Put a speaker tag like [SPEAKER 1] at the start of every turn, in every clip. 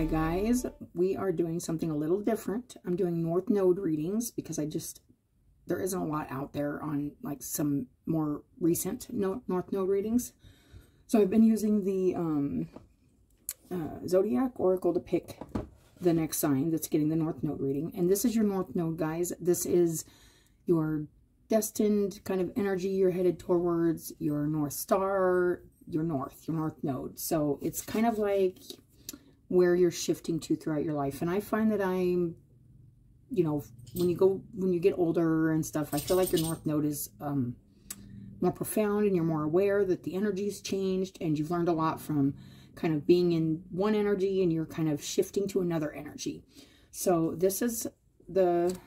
[SPEAKER 1] guys, we are doing something a little different. I'm doing North Node readings because there isn't a lot out there on like some more recent North Node readings. So I've been using the Zodiac Oracle to pick the next sign that's getting the North Node reading. And this is your North Node, guys. This is your destined kind of energy you're headed towards, your North Star, your North Node. So it's kind of like where you're shifting to throughout your life. And I find that I'm, you know, when you get older and stuff, I feel like your North Node is more profound, and you're more aware that the energy's changed, and you've learned a lot from kind of being in one energy and you're kind of shifting to another energy. So this is and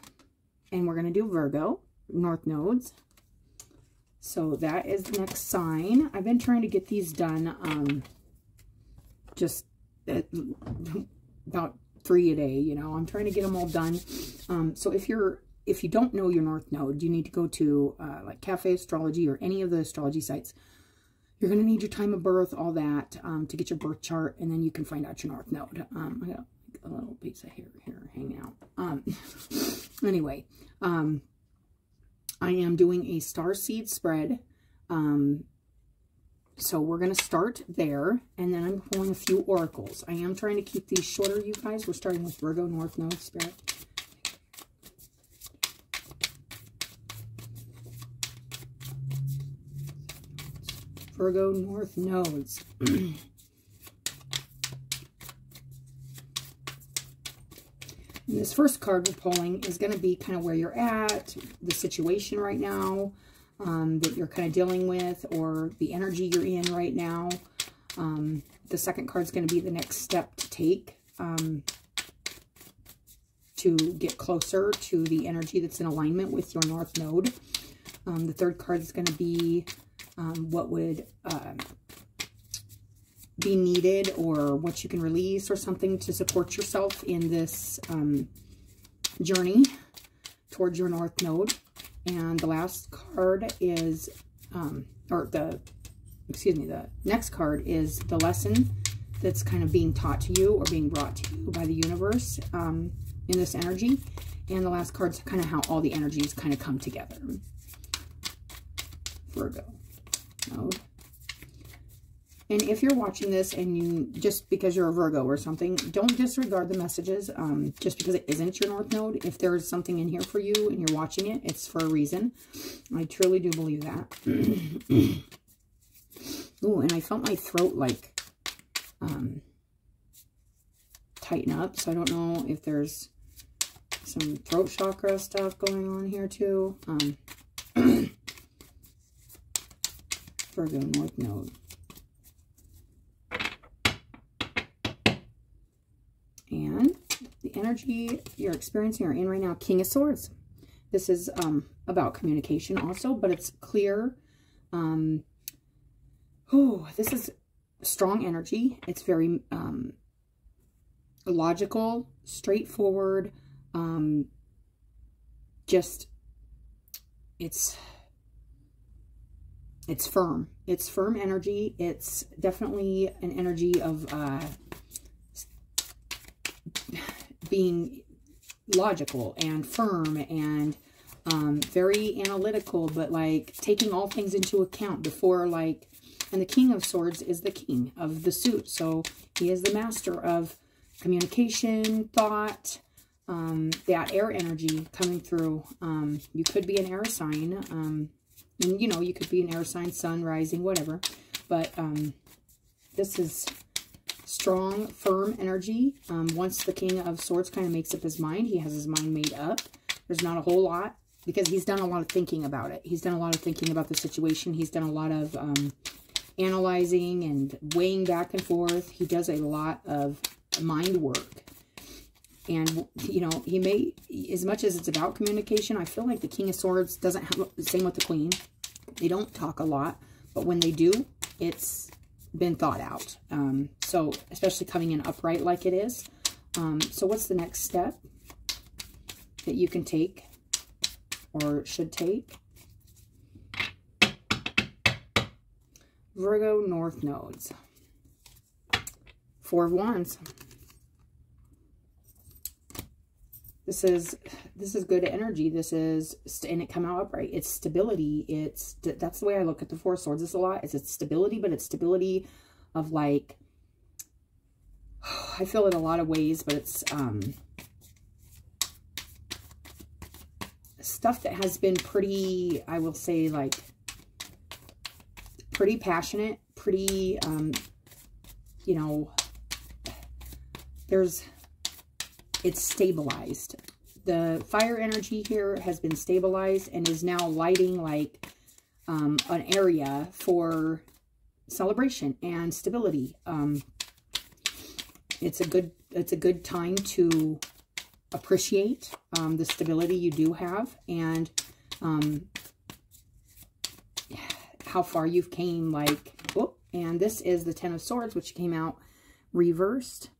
[SPEAKER 1] we're going to do Virgo, North Nodes. So that is the next sign. I've been trying to get these done just about 3 a day, you know. I'm trying to get them all done. So if you don't know your North Node, you need to go to like Cafe Astrology or any of the astrology sites. You're going to need your time of birth, all that, to get your birth chart, and then you can find out your North Node. I got a little piece of hair here hanging out. Anyway, I am doing a starseed spread. So we're going to start there, and then I'm pulling a few oracles. I am trying to keep these shorter, you guys. We're starting with Virgo North Node Spirit. Virgo North Nodes. And this first card we're pulling is going to be kind of where you're at, the situation right now that you're kind of dealing with, or the energy you're in right now. The second card is going to be the next step to take to get closer to the energy that's in alignment with your North Node. The third card is going to be what would be needed, or what you can release, or something to support yourself in this journey towards your North Node. And the last card is, the next card is the lesson that's kind of being taught to you or being brought to you by the universe in this energy. And the last card's kind of how all the energies kind of come together. Virgo Node. And if you're watching this and just because you're a Virgo or something, don't disregard the messages just because it isn't your North Node. If there's something in here for you and you're watching it, it's for a reason. I truly do believe that. Ooh, and I felt my throat like tighten up. So I don't know if there's some throat chakra stuff going on here too. Virgo North Node. And the energy you're experiencing or in right now, King of Swords. This is about communication also, but it's clear. This is strong energy. It's very logical, straightforward. It's firm. It's firm energy. It's definitely an energy of being logical and firm and very analytical, but like taking all things into account before, like, and the King of Swords is the king of the suit. So he is the master of communication, thought, that air energy coming through. You could be an air sign, and you know, you could be an air sign, sun, rising, whatever. But this is strong, firm energy. Once the King of Swords kind of makes up his mind, he has his mind made up. There's not a whole lot, because he's done a lot of thinking about it. He's done a lot of thinking about the situation. He's done a lot of analyzing and weighing back and forth. He does a lot of mind work. And, you know, he may, as much as it's about communication, I feel like the King of Swords doesn't have the same with the Queen. They don't talk a lot, but when they do, it's been thought out. So especially coming in upright like it is. So what's the next step that you can take or should take? Virgo North Nodes. Four of Wands. This is good energy. This is, and it come out upright. It's stability. That's the way I look at the Four of Swords. It's a lot. It's stability, but it's stability of like, I feel it a lot of ways, but it's stuff that has been pretty, I will say, like, pretty passionate, pretty, you know, it's stabilized. The fire energy here has been stabilized and is now lighting like an area for celebration and stability. It's a good time to appreciate the stability you do have, and how far you've came. Like, oh, and this is the Ten of Swords, which came out reversed.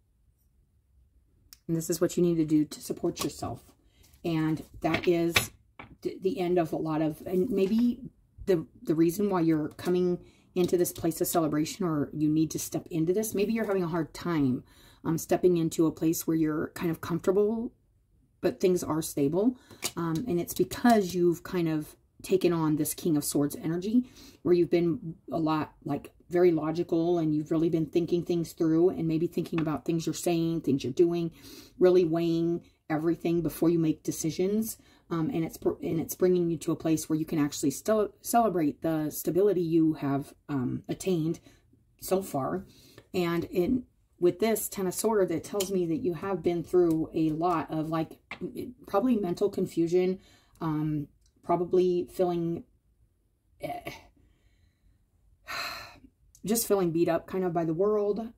[SPEAKER 1] And this is what you need to do to support yourself. And that is the end of a lot of, and maybe the reason why you're coming into this place of celebration, or you need to step into this. Maybe you're having a hard time stepping into a place where you're kind of comfortable, but things are stable. And it's because you've kind of taken on this King of Swords energy, where you've been a lot like very logical, and you've really been thinking things through, and maybe thinking about things you're saying, things you're doing, really weighing everything before you make decisions. And it's bringing you to a place where you can actually still celebrate the stability you have attained so far. And with this Ten of Swords, it tells me that you have been through a lot of, like, probably mental confusion, probably feeling, just feeling beat up kind of by the world.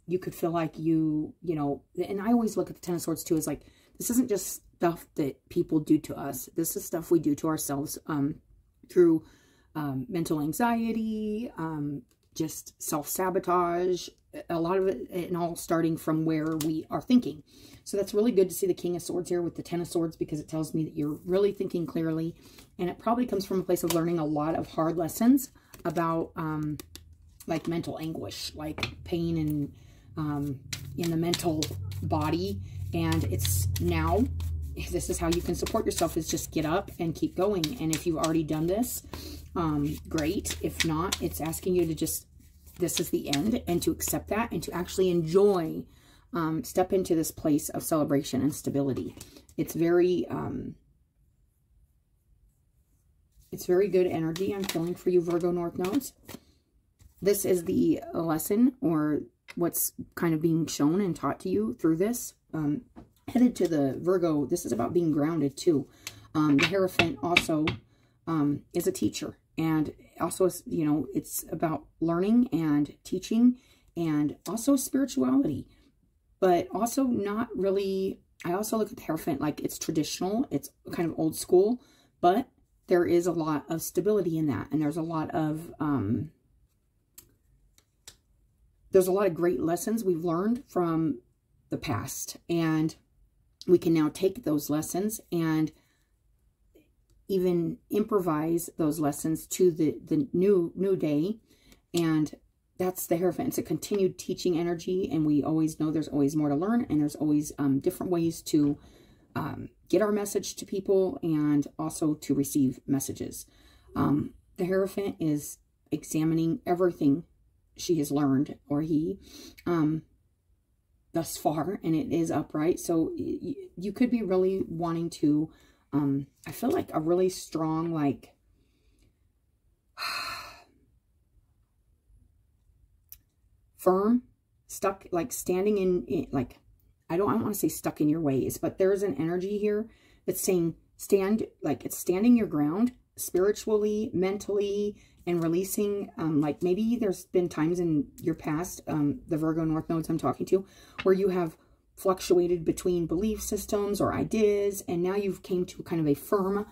[SPEAKER 1] You could feel like you know, and I always look at the Ten of Swords too as like, this isn't just stuff that people do to us. This is stuff we do to ourselves through mental anxiety, just self-sabotage, a lot of it, and all starting from where we are thinking. So that's really good to see the King of Swords here with the Ten of Swords, because it tells me that you're really thinking clearly, and it probably comes from a place of learning a lot of hard lessons about like mental anguish, like pain and in the mental body. And it's now, this is how you can support yourself, is just get up and keep going. And if you've already done this, great. If not, it's asking you to just, this is the end, and to accept that, and to actually enjoy, step into this place of celebration and stability. It's very good energy I'm feeling for you, Virgo North Nodes. This is the lesson, or what's kind of being shown and taught to you through this. Headed to the Virgo, this is about being grounded too. The Hierophant also is a teacher, and also, you know, it's about learning and teaching, and also spirituality, but also not really. I also look at the Hierophant like it's traditional, it's kind of old school, but there is a lot of stability in that, and there's a lot of great lessons we've learned from the past, and we can now take those lessons and even improvise those lessons to the new day. And that's the Hierophant. It's a continued teaching energy, and we always know there's always more to learn, and there's always different ways to get our message to people, and also to receive messages. The Hierophant is examining everything she has learned, or he, thus far, and it is upright. So you could be really wanting to, I feel like a really strong, like, firm, stuck, like standing in like, I don't want to say stuck in your ways, but there's an energy here that's saying stand, like it's standing your ground spiritually, mentally, and releasing, like maybe there's been times in your past, the Virgo North Nodes I'm talking to, where you have fluctuated between belief systems or ideas, and now you've came to kind of a firm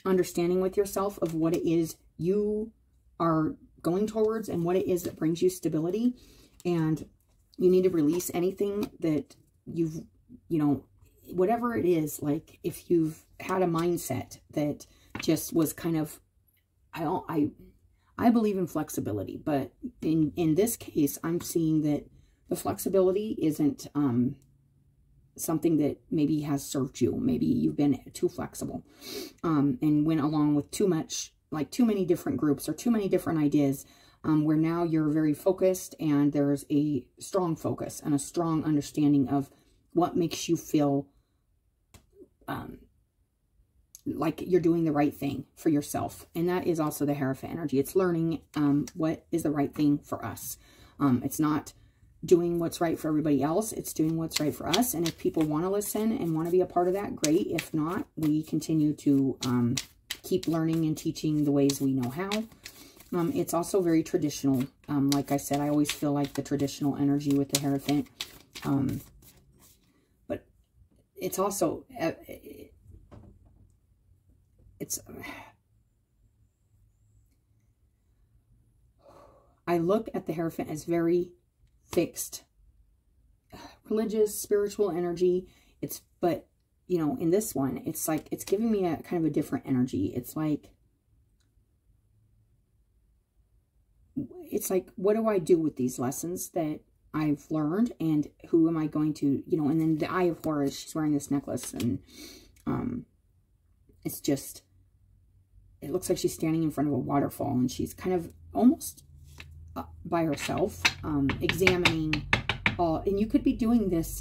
[SPEAKER 1] understanding with yourself of what it is you are going towards, and what it is that brings you stability. And you need to release anything that you've, you know, whatever it is, like if you've had a mindset that just was kind of, I believe in flexibility, but in this case, I'm seeing that the flexibility isn't something that maybe has served you. Maybe you've been too flexible and went along with too much, like too many different groups or too many different ideas, where now you're very focused and there's a strong focus and a strong understanding of what makes you feel like you're doing the right thing for yourself. And that is also the Hierophant energy. It's learning what is the right thing for us. It's not doing what's right for everybody else. It's doing what's right for us. And if people want to listen and want to be a part of that, great. If not, we continue to keep learning and teaching the ways we know how. It's also very traditional. Like I said, I always feel like the traditional energy with the Hierophant. But it's also... I look at the Hierophant as very fixed, religious, spiritual energy. But, you know, in this one, it's like, it's giving me a kind of a different energy. It's like, what do I do with these lessons that I've learned, and who am I going to, you know, and then the Eye of Horus, she's wearing this necklace, and it's just, it looks like she's standing in front of a waterfall, and she's kind of almost by herself, examining all, and you could be doing this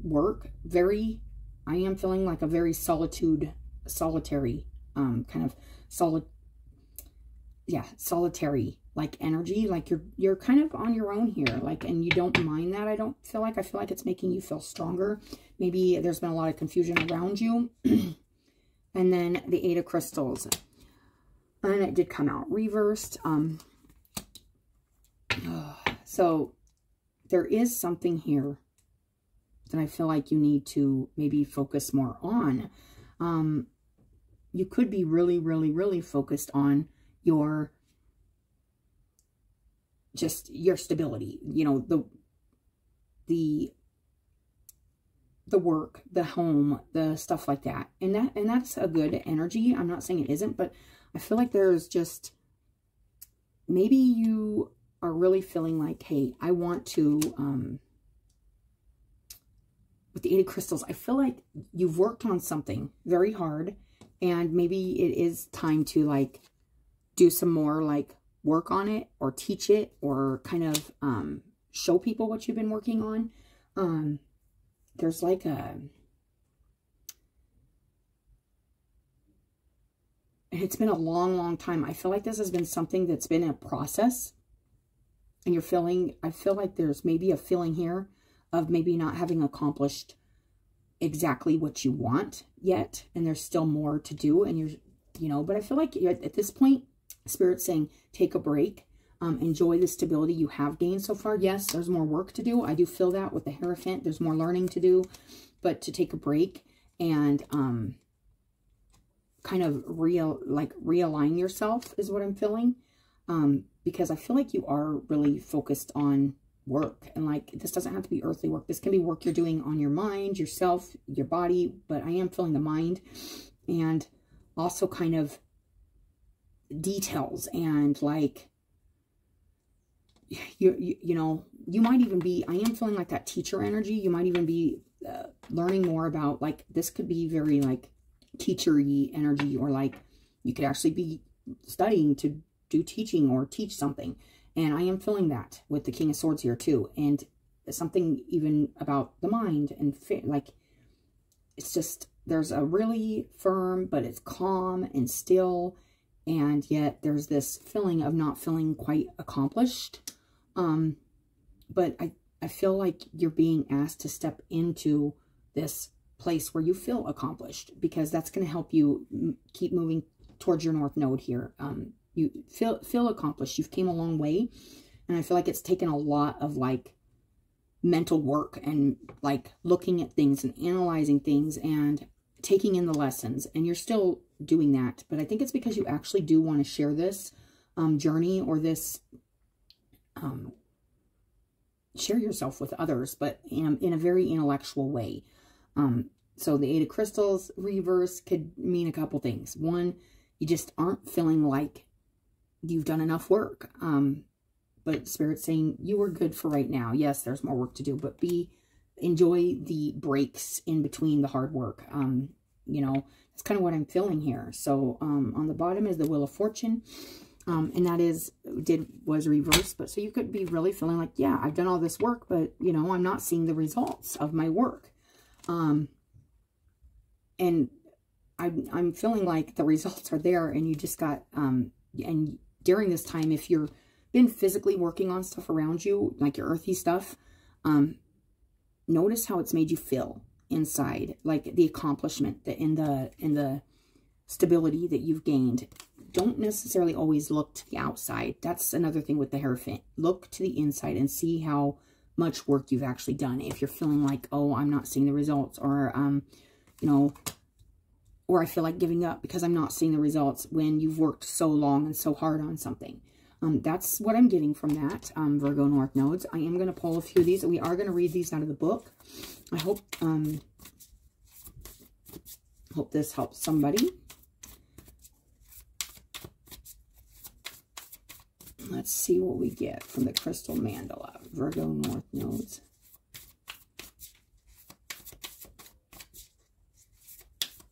[SPEAKER 1] work very, I am feeling like a very solitary, kind of solitary, like energy, like you're kind of on your own here, like, and you don't mind that. I feel like it's making you feel stronger. Maybe there's been a lot of confusion around you. And then the Eight of Crystals, and it did come out reversed. So there is something here that I feel like you need to maybe focus more on. You could be really, really, really focused on your stability, you know, the work, the home, the stuff like that. And that's a good energy. I'm not saying it isn't, but I feel like there's just, maybe you are really feeling like, hey, I want to, with the Eight of Crystals, I feel like you've worked on something very hard, and maybe it is time to like do some more like work on it, or teach it, or kind of show people what you've been working on. There's like it's been a long, long time. I feel like this has been something that's been a process, and you're feeling, I feel like there's maybe a feeling here of maybe not having accomplished exactly what you want yet, and there's still more to do, and you're, you know, but I feel like at this point, Spirit's saying, take a break, enjoy the stability you have gained so far. Yes, there's more work to do. I do feel that with the Hierophant, there's more learning to do, but to take a break and kind of realign yourself is what I'm feeling, because I feel like you are really focused on work, and like, this doesn't have to be earthly work. This can be work you're doing on your mind, yourself, your body, but I am feeling the mind, and also kind of details, and like, you know, you might even be, I am feeling like that teacher energy. You might even be learning more about, like, this could be very like teacher-y energy, or like you could actually be studying to do teaching or teach something. And I am feeling that with the King of Swords here too. And something even about the mind, and like, it's just, there's a really firm, but it's calm and still. And yet there's this feeling of not feeling quite accomplished. But I feel like you're being asked to step into this place where you feel accomplished, because that's going to help you keep moving towards your North Node here. You feel accomplished. You've came a long way. And I feel like it's taken a lot of like mental work, and like looking at things and analyzing things and taking in the lessons. And you're still doing that. But I think it's because you actually do want to share this journey, or this, share yourself with others, but in a very intellectual way. So the Eight of Crystals reverse could mean a couple things. One, you just aren't feeling like you've done enough work. But Spirit's saying you are good for right now. Yes, there's more work to do, but enjoy the breaks in between the hard work. You know, that's kind of what I'm feeling here. So on the bottom is the Wheel of Fortune. And that was reversed. But so you could be really feeling like, yeah, I've done all this work, but, you know, I'm not seeing the results of my work. And I'm feeling like the results are there, and you just got, and during this time, if you've been physically working on stuff around you, like your earthy stuff, notice how it's made you feel inside, like the accomplishment, in the stability that you've gained. Don't necessarily always look to the outside. That's another thing with the Hierophant. Look to the inside and see how much work you've actually done. If you're feeling like, oh, I'm not seeing the results, or, you know, or I feel like giving up because I'm not seeing the results when you've worked so long and so hard on something. That's what I'm getting from that, Virgo North Nodes. I am going to pull a few of these. We are going to read these out of the book. I hope this helps somebody. Let's see what we get from the Crystal Mandala, Virgo North Nodes.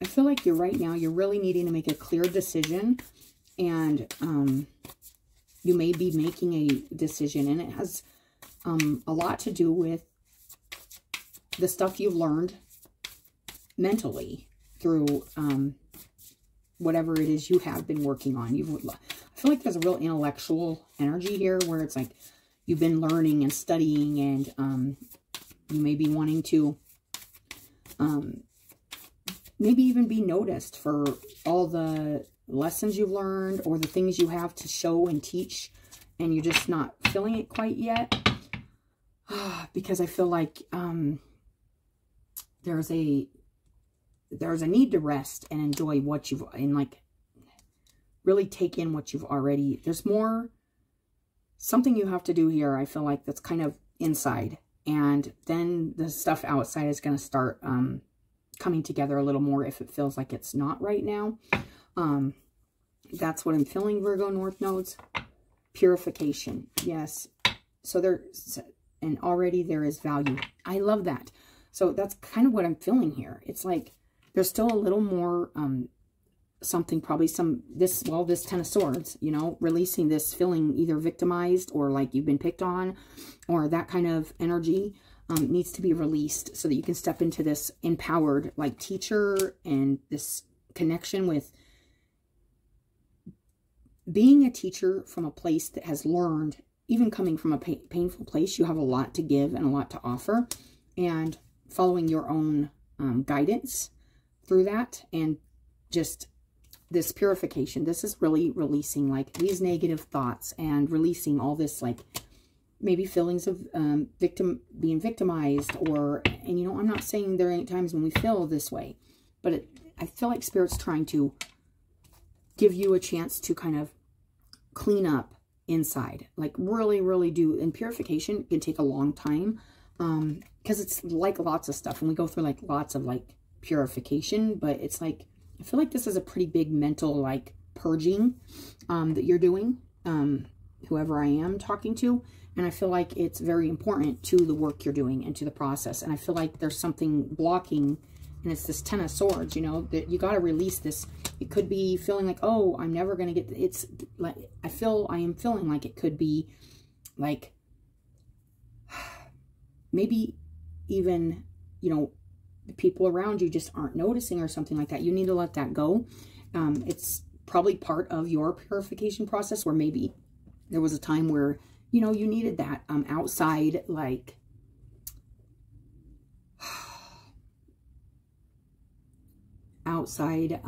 [SPEAKER 1] I feel like you're right now, you're really needing to make a clear decision, and you may be making a decision, and it has a lot to do with the stuff you've learned mentally through whatever it is you have been working on. I feel like there's a real intellectual energy here where it's like you've been learning and studying, and you may be wanting to maybe even be noticed for all the lessons you've learned or the things you have to show and teach, and you're just not feeling it quite yet. Because I feel like there's a need to rest and enjoy what you've, and like really take in what you've already, there's something you have to do here. I feel like that's kind of inside, and then the stuff outside is going to start coming together a little more if it feels like it's not right now. That's what I'm feeling, Virgo North Nodes. Purification. Yes. So and already there is value. I love that. So that's kind of what I'm feeling here. It's like there's still a little more something, probably this Ten of Swords, you know, releasing this feeling either victimized or like you've been picked on, or that kind of energy needs to be released so that you can step into this empowered like teacher, and this connection with being a teacher from a place that has learned, even coming from a painful place. You have a lot to give and a lot to offer, and following your own guidance through that, and just this purification. This is really releasing like these negative thoughts and releasing all this like maybe feelings of being victimized, and you know, I'm not saying there ain't times when we feel this way, but I feel like Spirit's trying to give you a chance to kind of clean up inside, like really, really do. And purification can take a long time, because it's like lots of stuff, and we go through like lots of like purification, but it's like, I feel like this is a pretty big mental like purging that you're doing, whoever I am talking to. And I feel like it's very important to the work you're doing and to the process. And I feel like there's something blocking, and it's this Ten of Swords, you know, that you got to release this. It could be feeling like, oh, I'm never going to get, it's like, I am feeling like it could be like, maybe even, you know, the people around you just aren't noticing or something like that. You need to let that go. It's probably part of your purification process, where maybe there was a time where, you know, you needed that outside, like, outside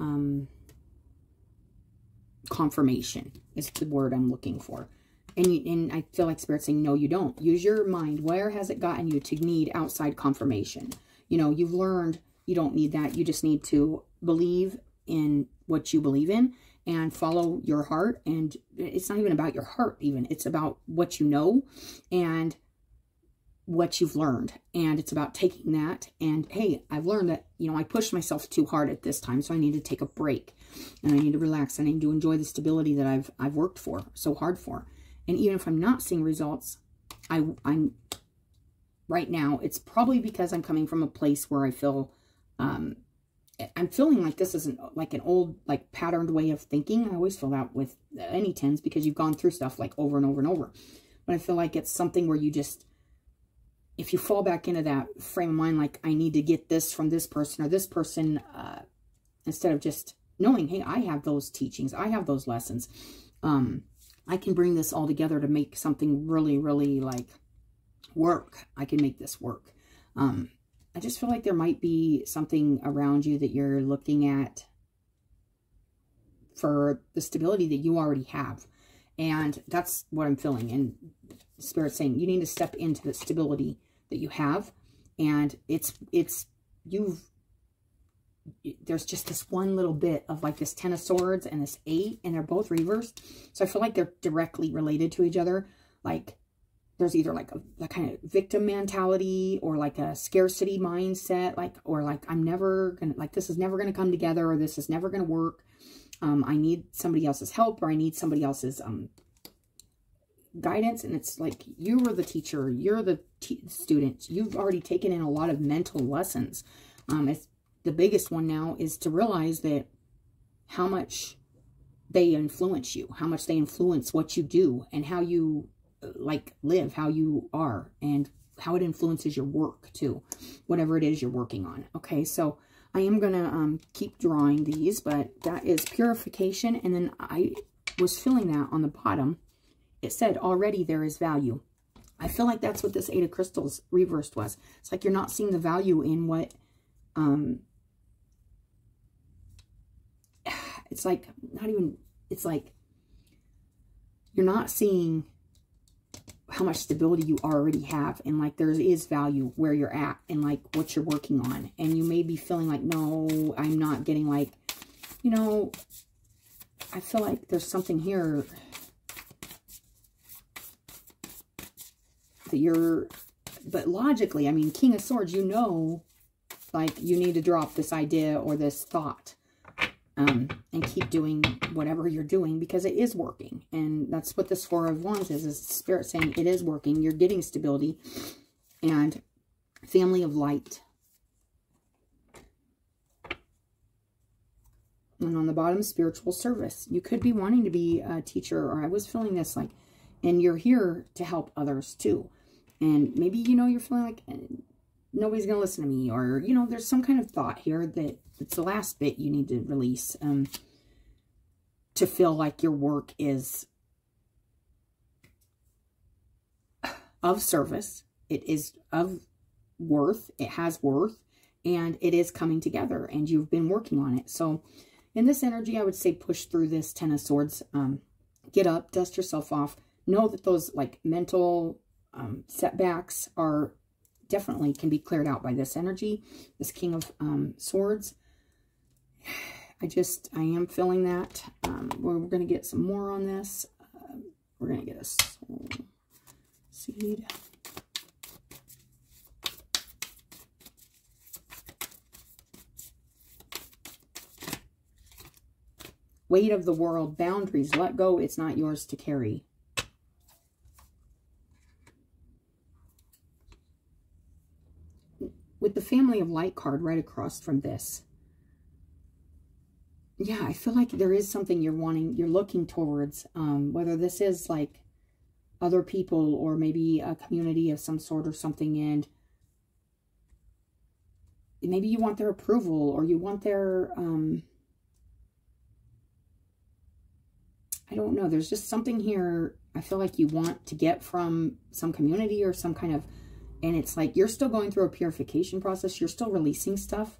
[SPEAKER 1] confirmation is the word I'm looking for. And I feel like Spirit's saying, no, you don't. Use your mind. Where has it gotten you to need outside confirmation? You know, you've learned you don't need that. You just need to believe in what you believe in and follow your heart. And it's not even about your heart even. It's about what you know and what you've learned. And it's about taking that and, hey, I've learned that, you know, I pushed myself too hard at this time, so I need to take a break, and I need to relax, and I need to enjoy the stability that I've worked for so hard for. And even if I'm not seeing results, I'm right now. It's probably because I'm coming from a place where I feel, I'm feeling like this isn't like an old, like patterned way of thinking. I always feel that with any 10s because you've gone through stuff like over and over and over. But I feel like it's something where you just, if you fall back into that frame of mind, like I need to get this from this person or this person, instead of just knowing, hey, I have those teachings, I have those lessons. I can bring this all together to make something really, really like work. I can make this work. I just feel like there might be something around you that you're looking at for the stability that you already have. And that's what I'm feeling. And Spirit's saying you need to step into the stability that you have. And there's just this one little bit of like this 10 of Swords and this 8, and they're both reversed. So I feel like they're directly related to each other. Like there's either like a kind of victim mentality or like a scarcity mindset, like, or like, I'm never gonna, like, this is never gonna come together, or this is never gonna work. I need somebody else's help, or I need somebody else's guidance. And it's like, you were the teacher, you're the student. You've already taken in a lot of mental lessons. The biggest one now is to realize that how much they influence you, how much they influence what you do and how you like live, how you are, and how it influences your work too, whatever it is you're working on. Okay, so I am going to keep drawing these, but that is purification. And then I was feeling that on the bottom. It said, already there is value. I feel like that's what this 8 of Crystals reversed was. It's like you're not seeing the value in what, it's like, not even, it's like, you're not seeing how much stability you already have. And like, there is value where you're at and like what you're working on. And you may be feeling like, no, I'm not getting like, you know, I feel like there's something here that you're, but logically, I mean, King of Swords, you know, like you need to drop this idea or this thought. And keep doing whatever you're doing because it is working. And that's what this 4 of Wands is Spirit saying it is working. You're getting stability. And family of light. And on the bottom, spiritual service. You could be wanting to be a teacher, or I was feeling this like, and you're here to help others too. And maybe, you know, you're feeling like nobody's going to listen to me, or, you know, there's some kind of thought here that it's the last bit you need to release to feel like your work is of service. It is of worth. It has worth, and it is coming together, and you've been working on it. So in this energy, I would say push through this 10 of Swords. Get up, dust yourself off. Know that those like mental setbacks are definitely can be cleared out by this energy, this King of Swords. I am feeling that. We're going to get some more on this. We're going to get a soul seed. Weight of the world, boundaries, let go. It's not yours to carry. With the family of light card right across from this. Yeah, I feel like there is something you're looking towards, whether this is like other people or maybe a community of some sort or something, and maybe you want their approval or you want their, I don't know, there's just something here I feel like you want to get from some community or some kind of, and it's like you're still going through a purification process, you're still releasing stuff.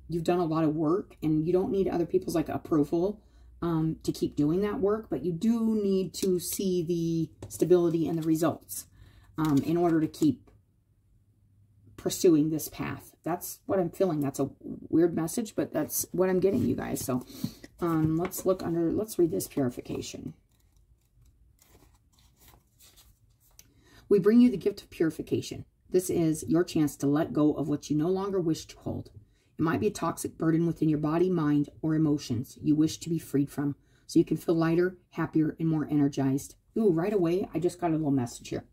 [SPEAKER 1] You've done a lot of work, and you don't need other people's like approval to keep doing that work, but you do need to see the stability and the results in order to keep pursuing this path. That's what I'm feeling. That's a weird message, but that's what I'm getting, you guys. So let's read this purification. We bring you the gift of purification. This is your chance to let go of what you no longer wish to hold. It might be a toxic burden within your body, mind, or emotions you wish to be freed from, so you can feel lighter, happier, and more energized. Ooh, right away, I just got a little message here.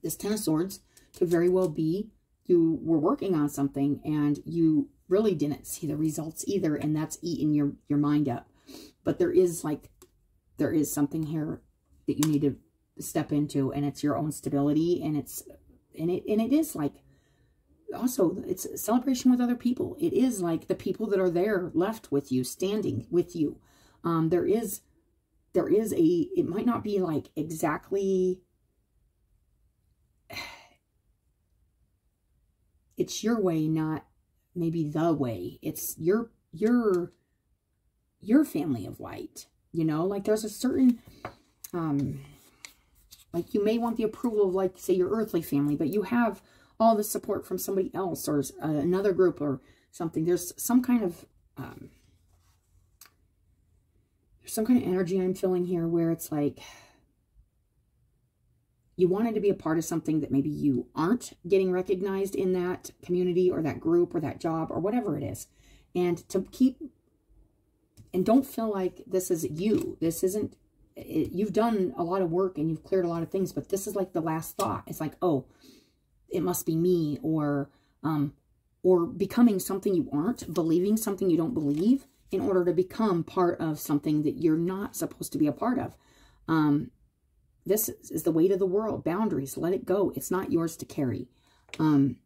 [SPEAKER 1] This 10 of Swords Could very well be you were working on something and you really didn't see the results either, and that's eating your mind up. But there is something here that you need to step into, and it's your own stability, and it is like, also, it's a celebration with other people. It is like the people that are there left with you, standing with you. There is it might not be like exactly, it's your way, not maybe the way. It's your family of light, you know, like there's a certain, like you may want the approval of, like, say, your earthly family, but you have all the support from somebody else or another group or something. There's some kind of energy I'm feeling here where it's like you wanted to be a part of something that maybe you aren't getting recognized in that community or that group or that job or whatever it is. And to keep, and don't feel like this is you. This isn't, you've done a lot of work and you've cleared a lot of things, but this is like the last thought. It's like, oh, it must be me, or becoming something you aren't, believing something you don't believe in order to become part of something that you're not supposed to be a part of. This is the weight of the world. Boundaries, let it go. It's not yours to carry. Even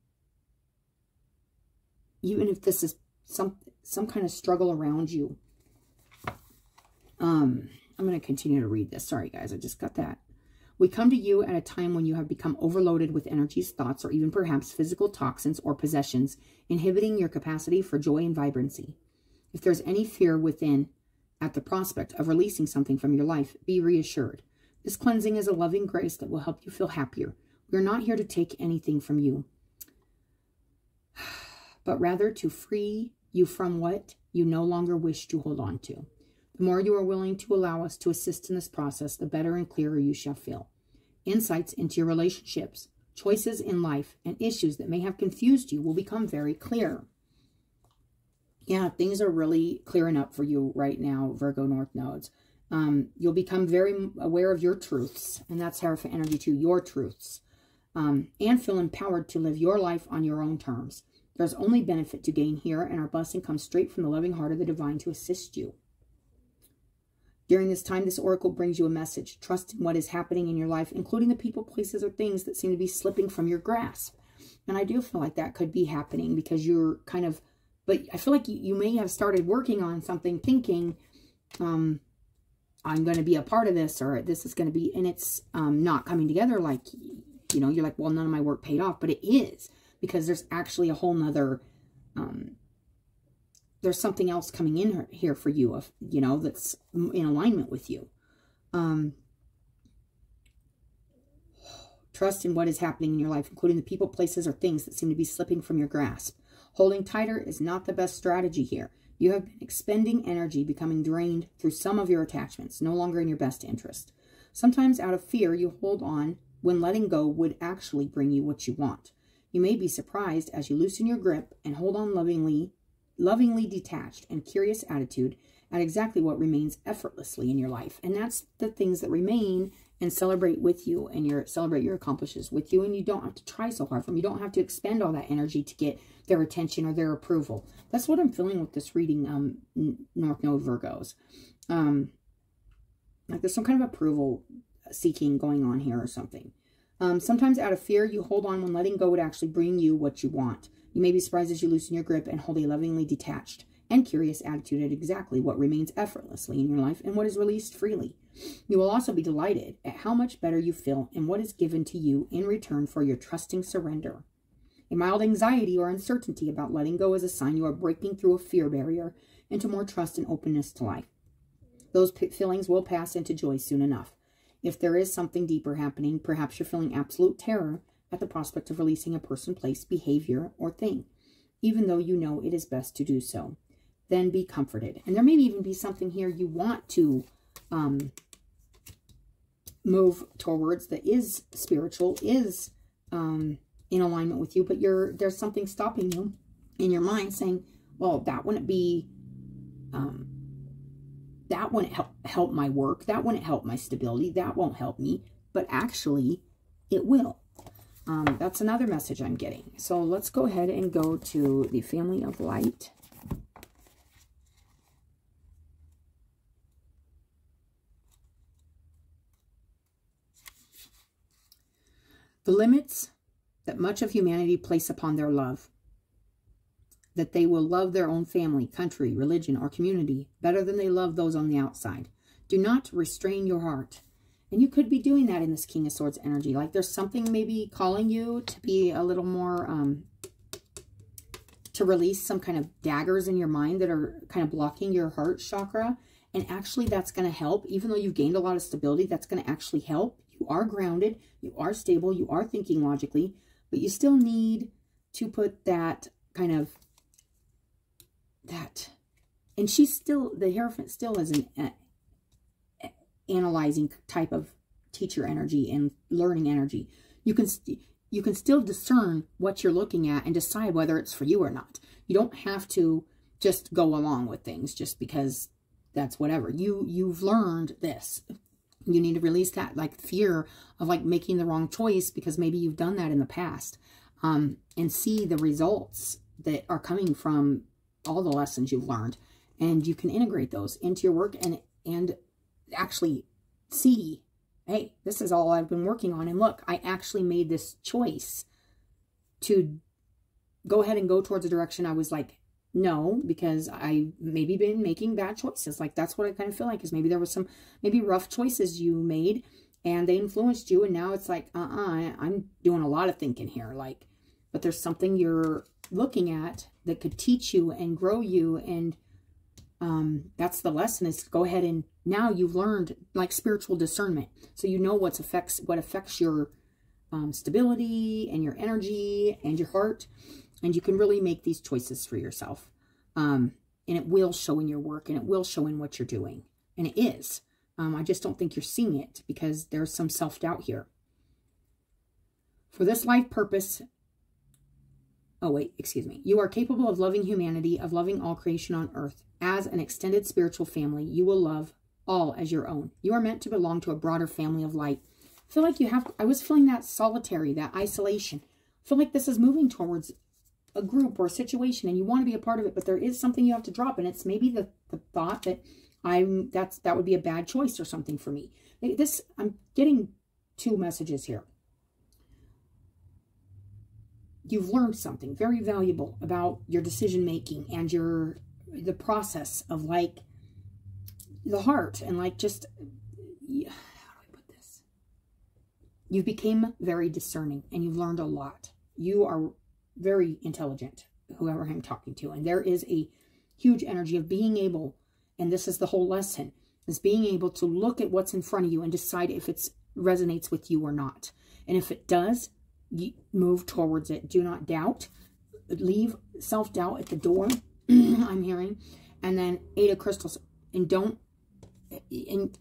[SPEAKER 1] if this is some kind of struggle around you. I'm going to continue to read this. Sorry, guys, I just got that. We come to you at a time when you have become overloaded with energies, thoughts, or even perhaps physical toxins or possessions, inhibiting your capacity for joy and vibrancy. If there's any fear within at the prospect of releasing something from your life, be reassured. This cleansing is a loving grace that will help you feel happier. We're not here to take anything from you, but rather to free you from what you no longer wish to hold on to. The more you are willing to allow us to assist in this process, the better and clearer you shall feel. Insights into your relationships, choices in life, and issues that may have confused you will become very clear. Yeah, things are really clearing up for you right now, Virgo North Nodes. You'll become very aware of your truths, and that's Hierophant energy too, your truths, and feel empowered to live your life on your own terms. There's only benefit to gain here, and our blessing comes straight from the loving heart of the divine to assist you. During this time, this oracle brings you a message. Trust in what is happening in your life, including the people, places, or things that seem to be slipping from your grasp. And I do feel like that could be happening because you're kind of, but I feel like you may have started working on something thinking, I'm going to be a part of this, or this is going to be, and it's not coming together like, you know, you're like, well, none of my work paid off, but it is, because there's actually a whole nother, there's something else coming in here for you, you know, that's in alignment with you. Trust in what is happening in your life, including the people, places, or things that seem to be slipping from your grasp. Holding tighter is not the best strategy here. You have been expending energy, becoming drained through some of your attachments, no longer in your best interest. Sometimes out of fear, you hold on when letting go would actually bring you what you want. You may be surprised as you loosen your grip and hold on lovingly detached and curious attitude at exactly what remains effortlessly in your life. And that's the things that remain and celebrate with you, and celebrate your accomplishments with you, and you don't have to try so hard for them. You don't have to expend all that energy to get their attention or their approval. That's what I'm feeling with this reading, North Node Virgos. Like there's some kind of approval seeking going on here or something. Sometimes out of fear, you hold on when letting go would actually bring you what you want. You may be surprised as you loosen your grip and hold a lovingly detached and curious attitude at exactly what remains effortlessly in your life and what is released freely. You will also be delighted at how much better you feel and what is given to you in return for your trusting surrender. A mild anxiety or uncertainty about letting go is a sign you are breaking through a fear barrier into more trust and openness to life. Those feelings will pass into joy soon enough. If there is something deeper happening, perhaps you're feeling absolute terror at the prospect of releasing a person, place, behavior, or thing, even though you know it is best to do so. Then be comforted. And there may even be something here you want to move towards that is spiritual, is in alignment with you, but there's something stopping you in your mind saying, well, that wouldn't be, that wouldn't help my work, that wouldn't help my stability, that won't help me, but actually it will. That's another message I'm getting. So let's go ahead and go to the Family of Light. The limits that much of humanity place upon their love, that they will love their own family, country, religion, or community better than they love those on the outside. Do not restrain your heart. And you could be doing that in this King of Swords energy. Like there's something maybe calling you to be a little more, to release some kind of daggers in your mind that are kind of blocking your heart chakra. And actually that's going to help. Even though you've gained a lot of stability, that's going to actually help. You are grounded, you are stable, you are thinking logically, but you still need to put that kind of, and she's still, the Hierophant still is an analyzing type of teacher energy and learning energy. You can still discern what you're looking at and decide whether it's for you or not. You don't have to just go along with things just because that's whatever. You've learned this. You need to release that like fear of like making the wrong choice because maybe you've done that in the past, and see the results that are coming from all the lessons you've learned, and you can integrate those into your work and actually see, hey, this is all I've been working on, and look, I actually made this choice to go ahead and go towards a direction I was like, no, because I maybe been making bad choices. Like that's what I kind of feel like, is maybe there was some maybe rough choices you made and they influenced you, and now it's like, I'm doing a lot of thinking here, like, but there's something you're looking at that could teach you and grow you, and that's the lesson, is to go ahead and now you've learned like spiritual discernment, so you know what affects your stability and your energy and your heart, and you can really make these choices for yourself, and it will show in your work, and it will show in what you're doing, and it is. I just don't think you're seeing it because there's some self-doubt here. For this life purpose, oh wait, excuse me. You are capable of loving humanity, of loving all creation on earth. As an extended spiritual family, you will love all as your own. You are meant to belong to a broader family of light. I feel like you have, I was feeling that solitary, that isolation. I feel like this is moving towards a group or a situation and you want to be a part of it, but there is something you have to drop, and it's maybe the thought that that would be a bad choice or something for me. I'm getting two messages here. You've learned something very valuable about your decision making and the process of like the heart, and like just, how do I put this? You became very discerning and you've learned a lot. You are very intelligent, whoever I'm talking to, and there is a huge energy of being able, and this is the whole lesson, is being able to look at what's in front of you and decide if it resonates with you or not. And if it does, you move towards it. Do not doubt. Leave self-doubt at the door, I'm hearing. And then 8 of Crystals. And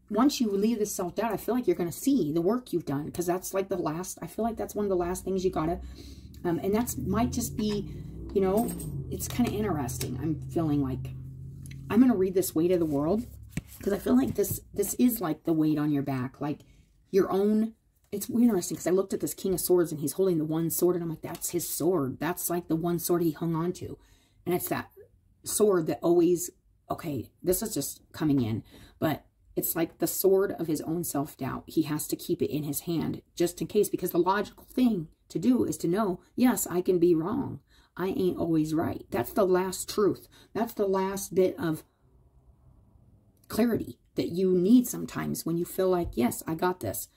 [SPEAKER 1] once you leave the self-doubt, I feel like you're going to see the work you've done, because that's like the last, I feel like that's one of the last things you got to, and that's might just be, you know, it's kind of interesting. I'm feeling like I'm going to read this weight of the world, because I feel like this is like the weight on your back, like your own. It's interesting because I looked at this King of Swords and he's holding the one sword, and I'm like, that's his sword. That's like the one sword he hung on to. And it's that sword that always, okay, this is just coming in, but it's like the sword of his own self-doubt. He has to keep it in his hand just in case, because the logical thing to do is to know, yes, I can be wrong. I ain't always right. That's the last truth. That's the last bit of clarity that you need sometimes when you feel like, yes, I got this.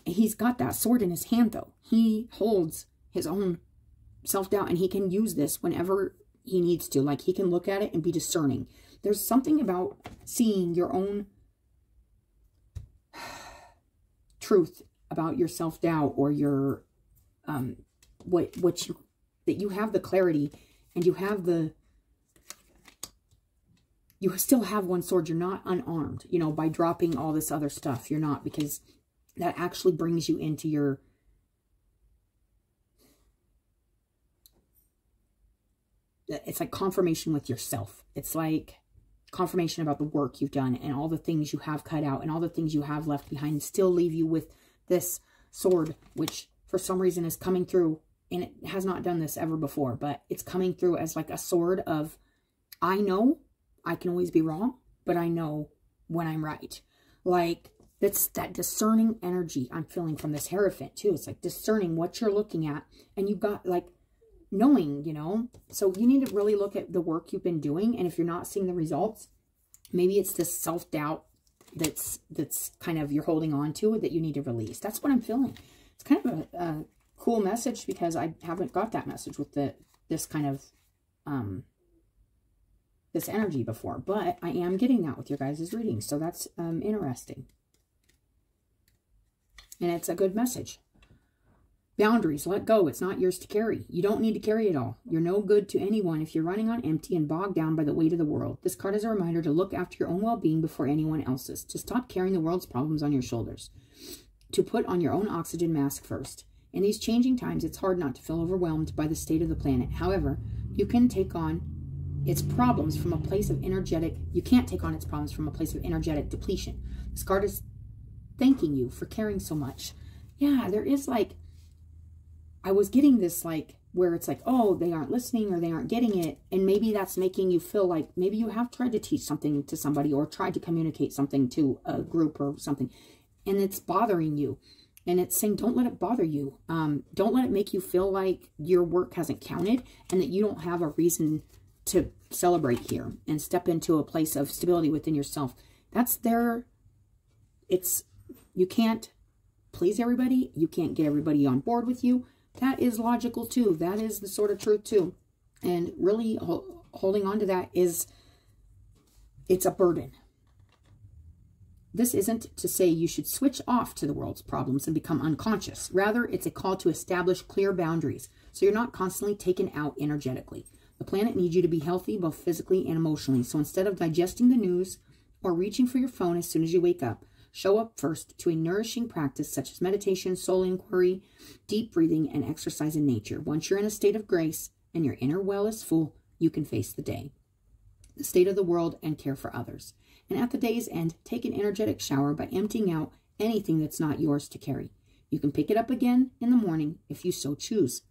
[SPEAKER 1] He's got that sword in his hand, though. He holds his own self-doubt, and he can use this whenever he needs to. Like, he can look at it and be discerning. There's something about seeing your own truth about your self-doubt, or your, that you have the clarity, and you still have one sword. You're not unarmed, you know, by dropping all this other stuff. You're not, because that actually brings you into your, it's like confirmation with yourself. It's like confirmation about the work you've done and all the things you have cut out and all the things you have left behind, still leave you with this sword, which for some reason is coming through, and it has not done this ever before, but it's coming through as like a sword of, I know I can always be wrong, but I know when I'm right. Like, that's that discerning energy I'm feeling from this Hierophant too. It's like discerning what you're looking at, and you've got like knowing, you know. So you need to really look at the work you've been doing, and if you're not seeing the results, maybe it's this self-doubt that's kind of you're holding on to that you need to release. That's what I'm feeling. It's kind of a cool message because I haven't got that message with this kind of this energy before, but I am getting that with your guys' reading, so that's interesting. And it's a good message. Boundaries, let go. It's not yours to carry. You don't need to carry it all. You're no good to anyone if you're running on empty and bogged down by the weight of the world. This card is a reminder to look after your own well-being before anyone else's. To stop carrying the world's problems on your shoulders. To put on your own oxygen mask first. In these changing times, it's hard not to feel overwhelmed by the state of the planet. However, you can take on its problems from a place of energetic... You can't take on its problems from a place of energetic depletion. This card is thanking you for caring so much. Yeah, there is like... I was getting this like where it's like, oh, they aren't listening or they aren't getting it. And maybe that's making you feel like maybe you have tried to teach something to somebody or tried to communicate something to a group or something. And it's bothering you. And it's saying, don't let it bother you. Don't let it make you feel like your work hasn't counted and that you don't have a reason to celebrate here and step into a place of stability within yourself. That's there. It's, you can't please everybody. You can't get everybody on board with you. That is logical too. That is the sort of truth too. And really holding on to that is, it's a burden. This isn't to say you should switch off to the world's problems and become unconscious. Rather, it's a call to establish clear boundaries so you're not constantly taken out energetically. The planet needs you to be healthy both physically and emotionally. So instead of digesting the news or reaching for your phone as soon as you wake up, show up first to a nourishing practice such as meditation, soul inquiry, deep breathing, and exercise in nature. Once you're in a state of grace and your inner well is full, you can face the day, the state of the world, and care for others. And at the day's end, take an energetic shower by emptying out anything that's not yours to carry. You can pick it up again in the morning if you so choose.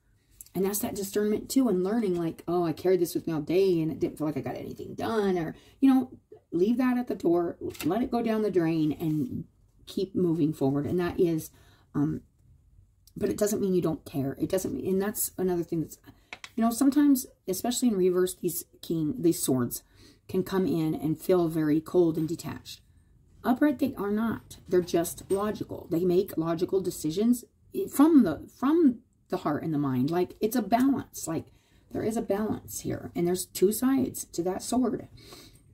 [SPEAKER 1] And that's that discernment too, and learning like, oh, I carried this with me all day and it didn't feel like I got anything done, or, you know, leave that at the door, let it go down the drain, and keep moving forward. And that is, but it doesn't mean you don't care. It doesn't mean, and that's another thing that's, you know, sometimes, especially in reverse, these swords can come in and feel very cold and detached. Upright, they are not. They're just logical. They make logical decisions from the heart and the mind. Like, it's a balance. Like, there is a balance here, and there's two sides to that sword.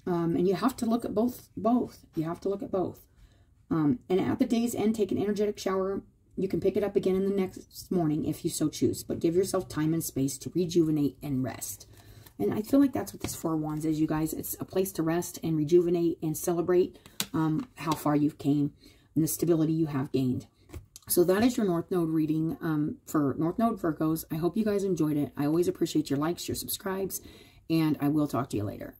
[SPEAKER 1] And you have to look at both. You have to look at both. And at the day's end, take an energetic shower. You can pick it up again in the next morning if you so choose. But give yourself time and space to rejuvenate and rest. And I feel like that's what this Four of Wands is, you guys. It's a place to rest and rejuvenate and celebrate how far you've came and the stability you have gained. So that is your North Node reading for North Node Virgos. I hope you guys enjoyed it. I always appreciate your likes, your subscribes, and I will talk to you later.